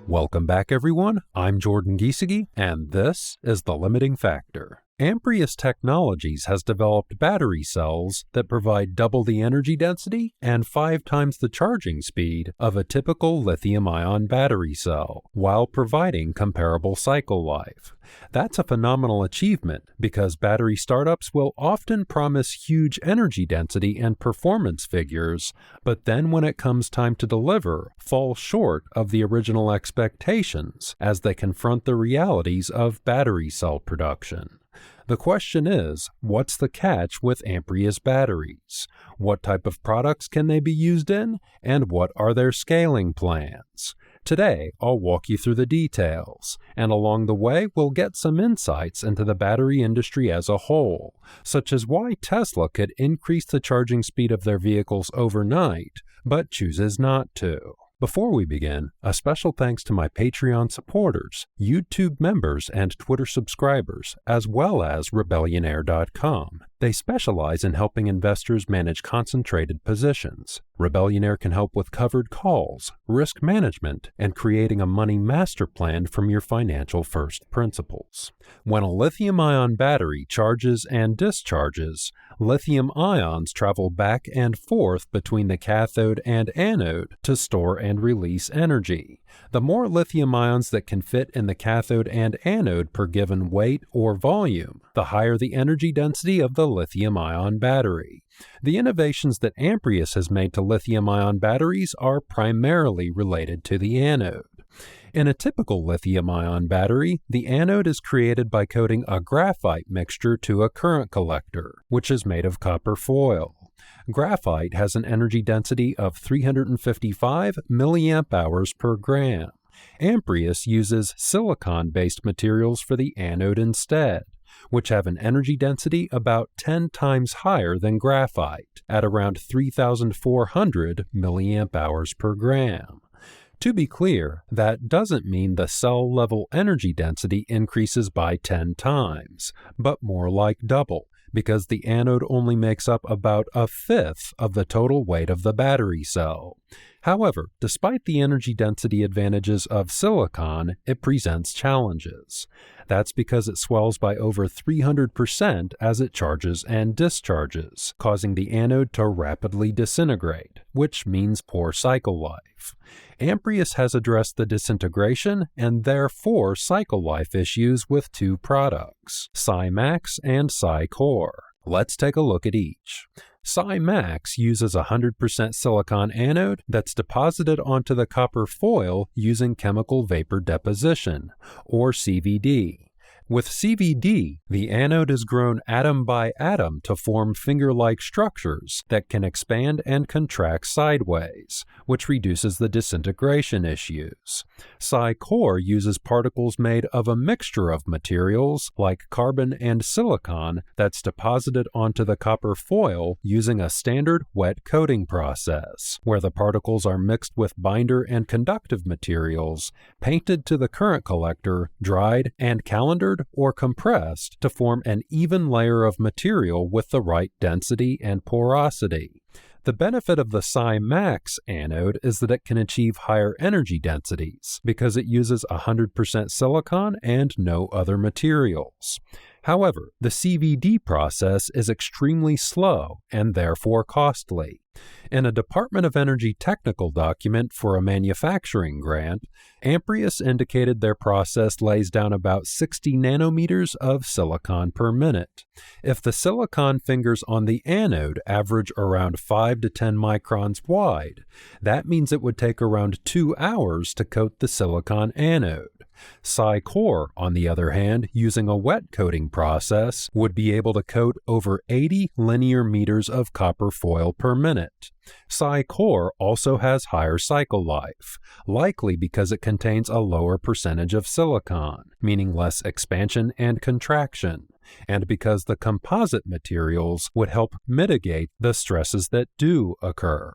Welcome back, everyone. I'm Jordan Giesige, and this is The Limiting Factor. Amprius Technologies has developed battery cells that provide double the energy density and 5 times the charging speed of a typical lithium-ion battery cell, while providing comparable cycle life. That's a phenomenal achievement because battery startups will often promise huge energy density and performance figures, but then when it comes time to deliver, fall short of the original expectations as they confront the realities of battery cell production. The question is, what's the catch with Amprius batteries? What type of products can they be used in? And what are their scaling plans? Today, I'll walk you through the details, and along the way, we'll get some insights into the battery industry as a whole, such as why Tesla could increase the charging speed of their vehicles overnight, but chooses not to. Before we begin, a special thanks to my Patreon supporters, YouTube members, and Twitter subscribers, as well as Rebellionaire.com. They specialize in helping investors manage concentrated positions. Rebellionaire can help with covered calls, risk management, and creating a money master plan from your financial first principles. When a lithium-ion battery charges and discharges, lithium ions travel back and forth between the cathode and anode to store and release energy. The more lithium ions that can fit in the cathode and anode per given weight or volume, the higher the energy density of the lithium-ion battery. The innovations that Amprius has made to lithium-ion batteries are primarily related to the anode. In a typical lithium-ion battery, the anode is created by coating a graphite mixture to a current collector, which is made of copper foil. Graphite has an energy density of 355 milliamp-hours per gram. Amprius uses silicon-based materials for the anode instead, which have an energy density about 10 times higher than graphite, at around 3,400 milliamp-hours per gram. To be clear, that doesn't mean the cell-level energy density increases by 10 times, but more like double, because the anode only makes up about a fifth of the total weight of the battery cell. However, despite the energy density advantages of silicon, it presents challenges. That's because it swells by over 300% as it charges and discharges, causing the anode to rapidly disintegrate, which means poor cycle life. Amprius has addressed the disintegration and therefore cycle life issues with 2 products, SiMaxx and SiCore. Let's take a look at each. SiMaxx uses a 100% silicon anode that's deposited onto the copper foil using chemical vapor deposition, or CVD. With CVD, the anode is grown atom by atom to form finger-like structures that can expand and contract sideways, which reduces the disintegration issues. SiCore uses particles made of a mixture of materials like carbon and silicon that's deposited onto the copper foil using a standard wet coating process, where the particles are mixed with binder and conductive materials, painted to the current collector, dried, and calendared or compressed to form an even layer of material with the right density and porosity. The benefit of the SiMaxx anode is that it can achieve higher energy densities because it uses 100% silicon and no other materials. However, the CVD process is extremely slow and therefore costly. In a Department of Energy technical document for a manufacturing grant, Amprius indicated their process lays down about 60 nanometers of silicon per minute. If the silicon fingers on the anode average around 5 to 10 microns wide, that means it would take around 2 hours to coat the silicon anode. SiCore, on the other hand, using a wet coating process, would be able to coat over 80 linear meters of copper foil per minute. SiCore also has higher cycle life, likely because it contains a lower percentage of silicon, meaning less expansion and contraction, and because the composite materials would help mitigate the stresses that do occur.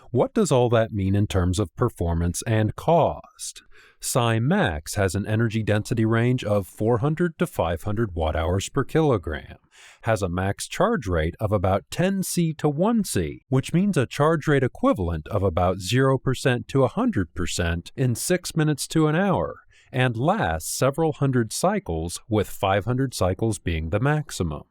What does all that mean in terms of performance and cost? SiMaxx has an energy density range of 400 to 500 watt-hours per kilogram, has a max charge rate of about 10C to 1C, which means a charge rate equivalent of about 0% to 100% in 6 minutes to an hour, and lasts several hundred cycles, with 500 cycles being the maximum.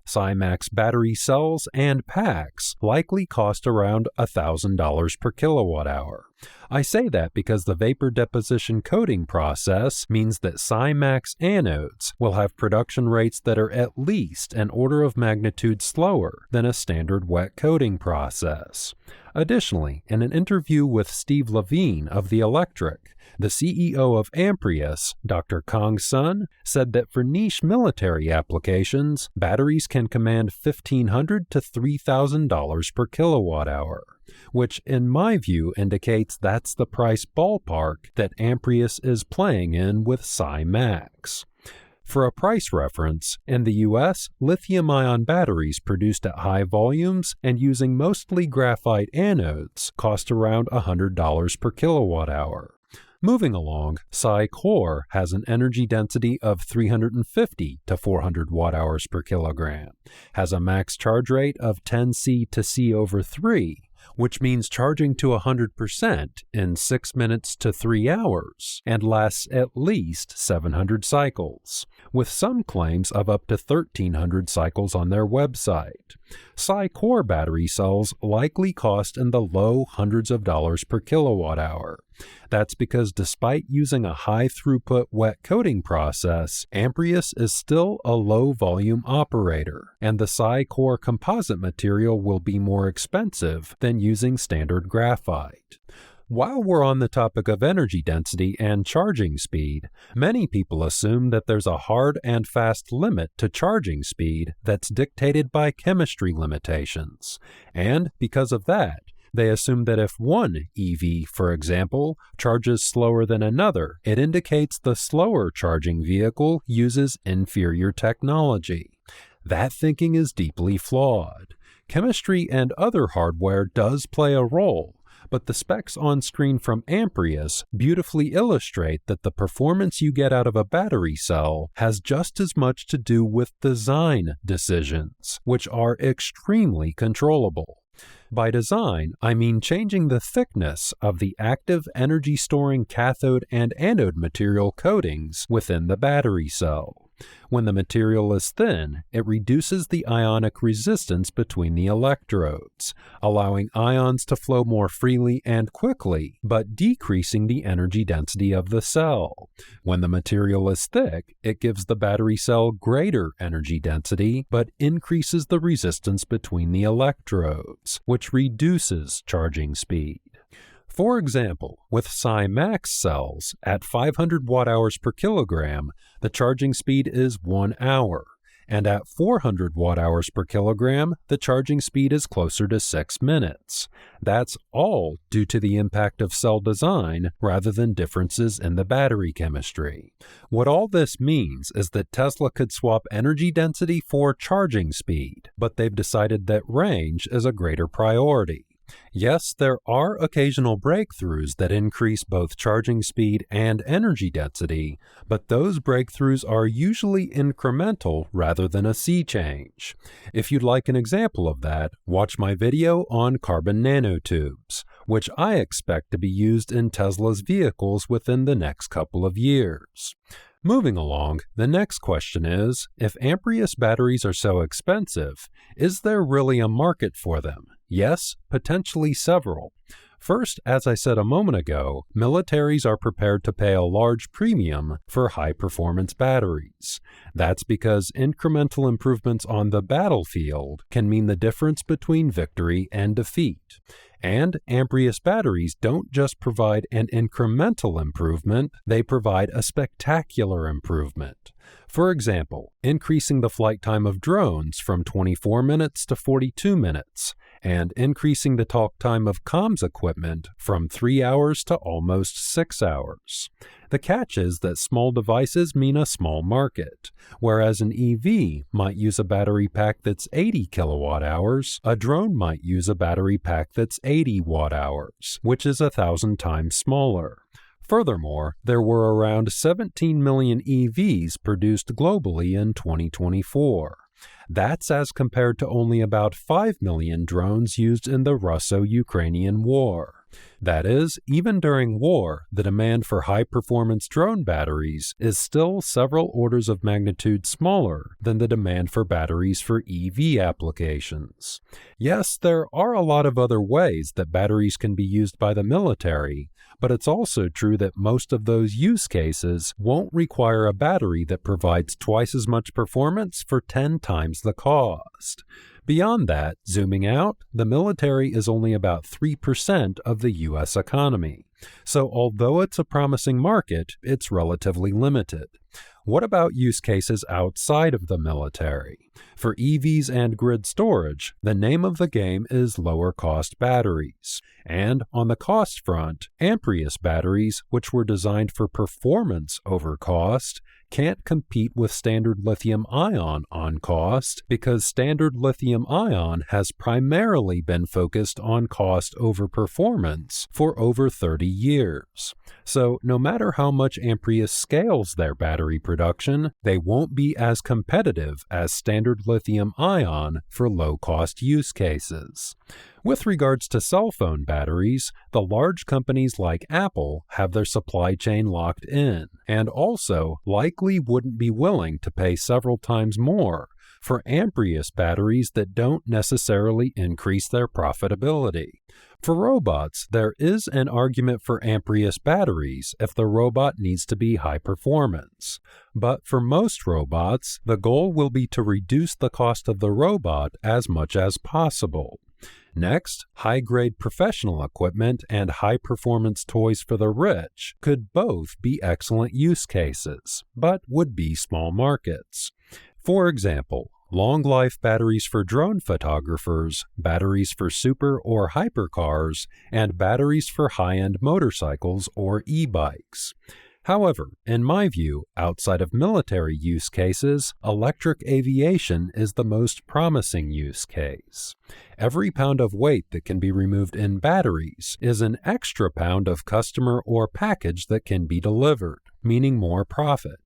SiMaxx battery cells and packs likely cost around $1,000 per kilowatt-hour. I say that because the vapor deposition coating process means that SiMaxx anodes will have production rates that are at least an order of magnitude slower than a standard wet coating process. Additionally, in an interview with Steve Levine of The Electric, the CEO of Amprius, Dr. Kang Sun, said that for niche military applications, batteries can command $1,500 to $3,000 per kilowatt-hour, which in my view indicates that's the price ballpark that Amprius is playing in with SiMaxx. For a price reference, in the US, lithium-ion batteries produced at high volumes and using mostly graphite anodes cost around $100 per kilowatt-hour. Moving along, SiCore has an energy density of 350 to 400 watt-hours per kilogram, has a max charge rate of 10C to C over 3, which means charging to 100% in 6 minutes to 3 hours, and lasts at least 700 cycles, with some claims of up to 1,300 cycles on their website. SiCore battery cells likely cost in the low hundreds of dollars per kilowatt-hour. That's because despite using a high-throughput wet coating process, Amprius is still a low-volume operator, and the SiCore composite material will be more expensive than using standard graphite. While we're on the topic of energy density and charging speed, many people assume that there's a hard and fast limit to charging speed that's dictated by chemistry limitations, and because of that, they assume that if one EV, for example, charges slower than another, it indicates the slower charging vehicle uses inferior technology. That thinking is deeply flawed. Chemistry and other hardware does play a role, but the specs on screen from Amprius beautifully illustrate that the performance you get out of a battery cell has just as much to do with design decisions, which are extremely controllable. By design, I mean changing the thickness of the active energy-storing cathode and anode material coatings within the battery cell. When the material is thin, it reduces the ionic resistance between the electrodes, allowing ions to flow more freely and quickly, but decreasing the energy density of the cell. When the material is thick, it gives the battery cell greater energy density, but increases the resistance between the electrodes, which reduces charging speed. For example, with SiMaxx cells, at 500 watt-hours per kilogram, the charging speed is 1 hour, and at 400 watt-hours per kilogram, the charging speed is closer to 6 minutes. That's all due to the impact of cell design rather than differences in the battery chemistry. What all this means is that Tesla could swap energy density for charging speed, but they've decided that range is a greater priority. Yes, there are occasional breakthroughs that increase both charging speed and energy density, but those breakthroughs are usually incremental rather than a sea change. If you'd like an example of that, watch my video on carbon nanotubes, which I expect to be used in Tesla's vehicles within the next couple of years. Moving along, the next question is, if Amprius batteries are so expensive, is there really a market for them? Yes, potentially several. First, as I said a moment ago, militaries are prepared to pay a large premium for high-performance batteries. That's because incremental improvements on the battlefield can mean the difference between victory and defeat. And Amprius batteries don't just provide an incremental improvement, they provide a spectacular improvement. For example, increasing the flight time of drones from 24 minutes to 42 minutes, and increasing the talk time of comms equipment from 3 hours to almost 6 hours. The catch is that small devices mean a small market. Whereas an EV might use a battery pack that's 80 kilowatt hours, a drone might use a battery pack that's 80 watt hours, which is 1,000 times smaller. Furthermore, there were around 17 million EVs produced globally in 2024. That's as compared to only about 5 million drones used in the Russo-Ukrainian war. That is, even during war, the demand for high-performance drone batteries is still several orders of magnitude smaller than the demand for batteries for EV applications. Yes, there are a lot of other ways that batteries can be used by the military, but it's also true that most of those use cases won't require a battery that provides twice as much performance for 10 times the cost. Beyond that, zooming out, the military is only about 3% of the U.S. economy. So although it's a promising market, it's relatively limited. What about use cases outside of the military? For EVs and grid storage, the name of the game is lower-cost batteries. And on the cost front, Amprius batteries, which were designed for performance over cost, can't compete with standard lithium-ion on cost because standard lithium-ion has primarily been focused on cost over performance for over 30 years. So no matter how much Amprius scales their battery production, they won't be as competitive as standard lithium-ion for low-cost use cases. With regards to cell phone batteries, the large companies like Apple have their supply chain locked in, and also likely wouldn't be willing to pay several times more for Amprius batteries that don't necessarily increase their profitability. For robots, there is an argument for Amprius batteries if the robot needs to be high performance. But for most robots, the goal will be to reduce the cost of the robot as much as possible. Next, high-grade professional equipment and high-performance toys for the rich could both be excellent use cases, but would be small markets. For example, long-life batteries for drone photographers, batteries for super or hypercars, and batteries for high-end motorcycles or e-bikes. However, in my view, outside of military use cases, electric aviation is the most promising use case. Every pound of weight that can be removed in batteries is an extra pound of customer or package that can be delivered, meaning more profit.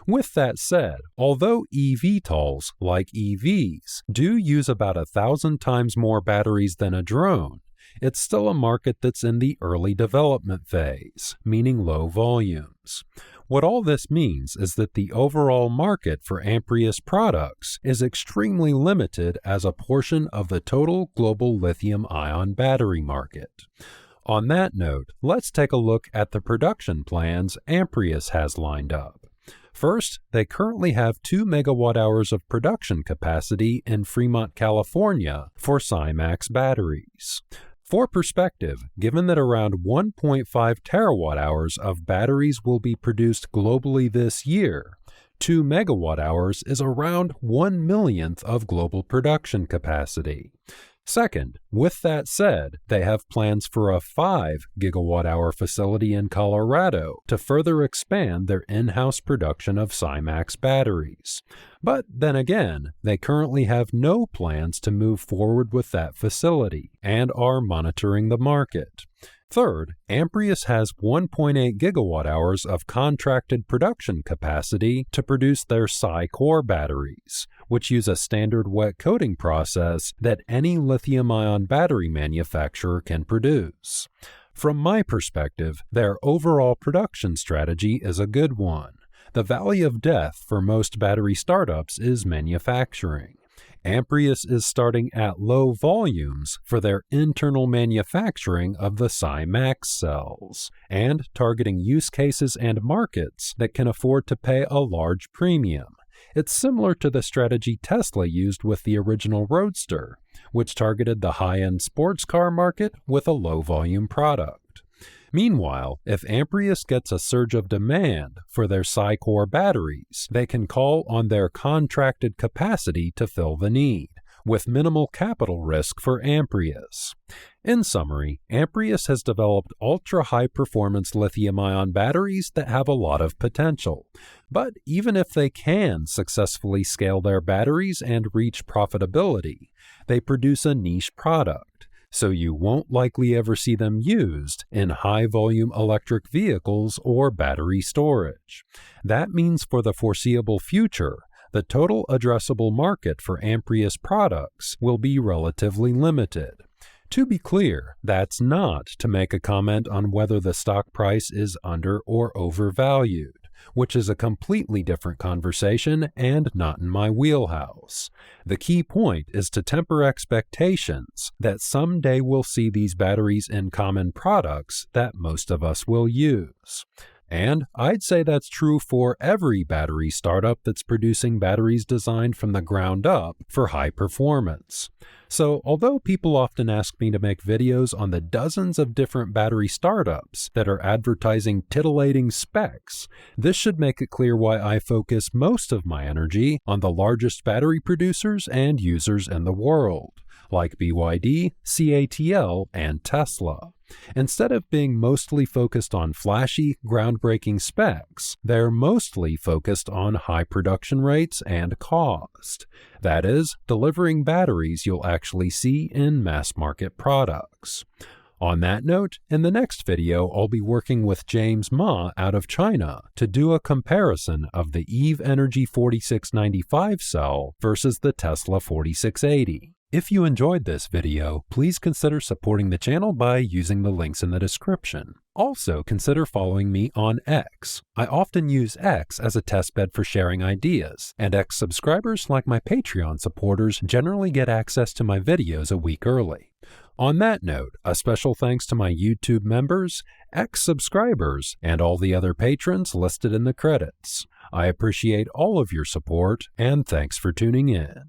With that said, although eVTOLs, like EVs, do use about 1,000 times more batteries than a drone, it's still a market that's in the early development phase, meaning low volumes. What all this means is that the overall market for Amprius products is extremely limited as a portion of the total global lithium-ion battery market. On that note, let's take a look at the production plans Amprius has lined up. First, they currently have 2 megawatt-hours of production capacity in Fremont, California for SiMaxx batteries. For perspective, given that around 1.5 terawatt-hours of batteries will be produced globally this year, 2 megawatt-hours is around 1/millionth of global production capacity. Second, with that said, they have plans for a 5 gigawatt-hour facility in Colorado to further expand their in-house production of SiMaxx batteries. But then again, they currently have no plans to move forward with that facility and are monitoring the market. Third, Amprius has 1.8 gigawatt-hours of contracted production capacity to produce their SiCore batteries, which use a standard wet coating process that any lithium-ion battery manufacturer can produce. From my perspective, their overall production strategy is a good one. The valley of death for most battery startups is manufacturing. Amprius is starting at low volumes for their internal manufacturing of the SiMaxx cells and targeting use cases and markets that can afford to pay a large premium. It's similar to the strategy Tesla used with the original Roadster, which targeted the high-end sports car market with a low-volume product. Meanwhile, if Amprius gets a surge of demand for their SiCore batteries, they can call on their contracted capacity to fill the need, with minimal capital risk for Amprius. In summary, Amprius has developed ultra-high-performance lithium-ion batteries that have a lot of potential. But even if they can successfully scale their batteries and reach profitability, they produce a niche product. so you won't likely ever see them used in high-volume electric vehicles or battery storage. That means for the foreseeable future, the total addressable market for Amprius products will be relatively limited. To be clear, that's not to make a comment on whether the stock price is under or overvalued, which is a completely different conversation and not in my wheelhouse. The key point is to temper expectations that someday we'll see these batteries in common products that most of us will use. And I'd say that's true for every battery startup that's producing batteries designed from the ground up for high performance. So, although people often ask me to make videos on the dozens of different battery startups that are advertising titillating specs, this should make it clear why I focus most of my energy on the largest battery producers and users in the world, like BYD, CATL, and Tesla. Instead of being mostly focused on flashy, groundbreaking specs, they're mostly focused on high production rates and cost. That is, delivering batteries you'll actually see in mass-market products. On that note, in the next video, I'll be working with James Ma out of China to do a comparison of the EVE Energy 4695 cell versus the Tesla 4680. If you enjoyed this video, please consider supporting the channel by using the links in the description. Also, consider following me on X. I often use X as a testbed for sharing ideas, and X subscribers, like my Patreon supporters, generally get access to my videos a week early. On that note, a special thanks to my YouTube members, X subscribers, and all the other patrons listed in the credits. I appreciate all of your support, and thanks for tuning in.